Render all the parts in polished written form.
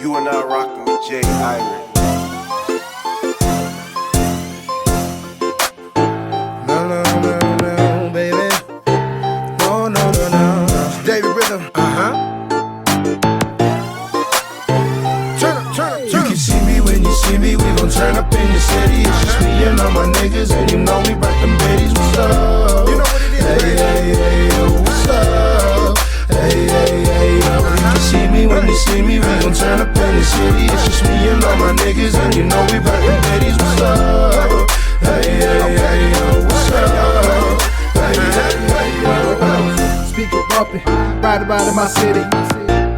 You are now rocking with Jay Irie. No, baby. No. It's David Rhythm. Turn up. You can see me when you see me. We gon' turn up in your city. It's just me and all my niggas, and you know we rock them bitties. What's up? You know what it is. Hey, what's up? Hey, yo. You can see me when you see me. We gon' turn up in the city. It's just me and all my niggas, and you know we rock them bitties. What's up? Hey, yo. What's up? Hey. Speak it bumpin', ride around in my city.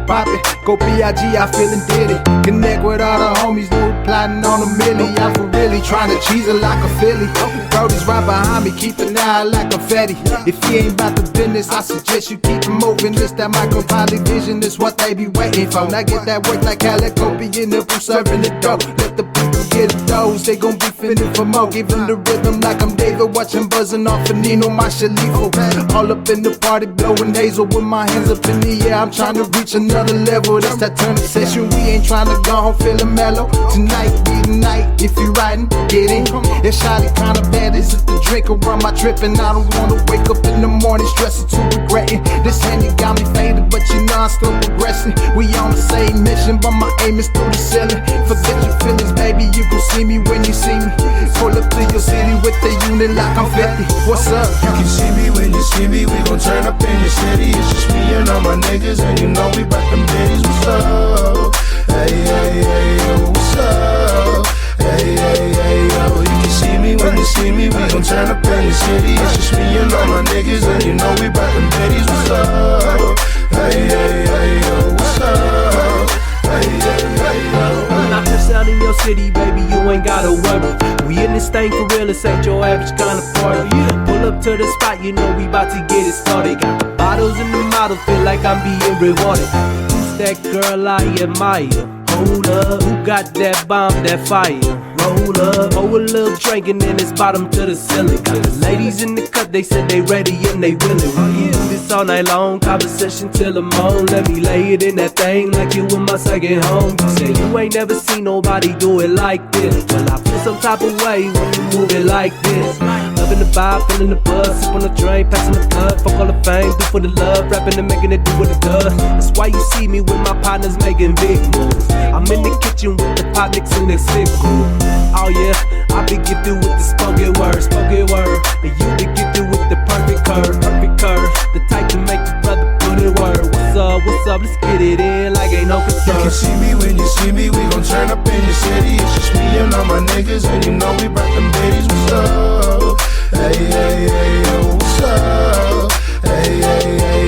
Poppin', go B.I.G., I feelin' diddy. Connect with all the homies, no plotting on a milli. I'm for really tryna cheese it like a Philly. Brody's right behind me, keep an eye like confetti. If he ain't about the business, I suggest you keep him moving. This that micro poly vision is what they be waiting for. Now get that work like Calico, be in the booth serving the dough. Let the people get those, they gon' be finna for more. Give him the rhythm like I'm David, watching buzzing off of Nino, my Shalifo. All up in the party, blowing hazel with my hands up in the air. I'm tryna reach another level. That's that turn up session. We ain't tryna go home feeling mellow. Tonight be the night. If you riding, get in. It's shawty kinda bad. Is it the drink or am I tripping? I don't wanna wake up in the morning stressing to regretting. This handy got me faded, but you know I'm still progressing. We on the same mission, but my aim is through the ceiling. Forget your feelings, baby. You gon' see me when you see me. Pull up to your city with the unit like I'm 50. What's up? You can see me when you see me. We gon' turn up in your city. It's just me and all my niggas, and you know we rock them bitties. What's up? Hey, yo, what's up? Hey, yo. You can see me when you see me. We gon' turn up in your city. It's just me and all my niggas, and you know we rock them bitties. What's up? Hey, yo, what's up? Hey, yo. When I push out in your city, baby, you ain't gotta worry. We in this thing for real, this ain't your average kind of party. Pull up to the spot, you know we bout to get it started. Got the bottles in the model, feel like I'm being rewarded. Who's that girl I admire? Hold up, who got that bomb, that fire? Roll up, pour a little drink and then it's bottom to the ceiling. Got the ladies in the cut, they said they ready and they willing. We do this all night long, conversation till the morning. Let me lay it in that thing like you in my second home. You say you ain't never seen nobody do it like this. Well, I feel some type of way when you move it like this. Loving the vibe, feeling the buzz, sip on the drink, passing the blood. Fuck all the fame, do for the love, rapping and making it do what it does. That's why you see me with my partners making big moves. I'm in the kitchen with the pot mixing the sick groove. Oh yeah, I be gifted with the spoken word, and you be gifted with the perfect curve, the type to make the brother put in word. What's up, let's get it in like ain't no concern. You can see me when you see me. We gon' turn up in your city. It's just me and all my niggas, and you know we rock them bitties. What's up? Hey, yo, what's up? Hey,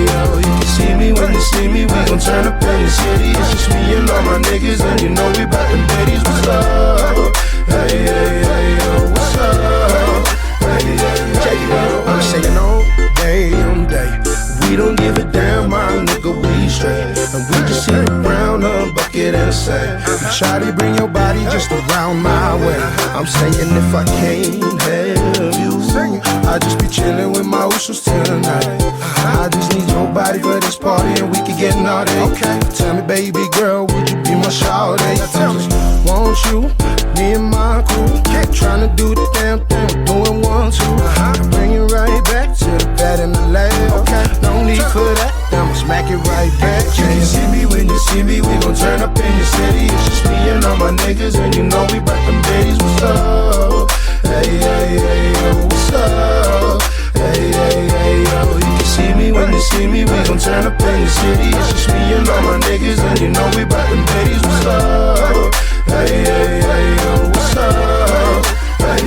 yo. You can see me when you see me. We gon' turn up in your city. It's just me and all my niggas, and you know we rock them bitties. What's up? Hey, yo, what's up? Hey, yo. I'm saying all day. We don't give a damn, my nigga, we straight. And we just sit around a bucket and say, try to bring your body just around my way. I'm saying if I can't have you, I just be chillin' with my usos tonight. I just need your body for this party, and we can get naughty. Okay, tell me, baby girl, would you be my shawty? I just want you, me and my crew, tryna do the damn thing, doing 1, 2. Bring it right back to the bed and the lab. Okay, no need for that, I'ma smack it right back. You can see me when you see me. We gon' turn up in your city. It's just me and all my niggas, and you know we rock them bitties. What's up? Hey, yo, what's up? Hey, yo. You can see me when you see me. We gon' turn up in your city. It's just me and all my niggas, and you know we rock them bitties. What's up? Hey, yo, what's up? Hey,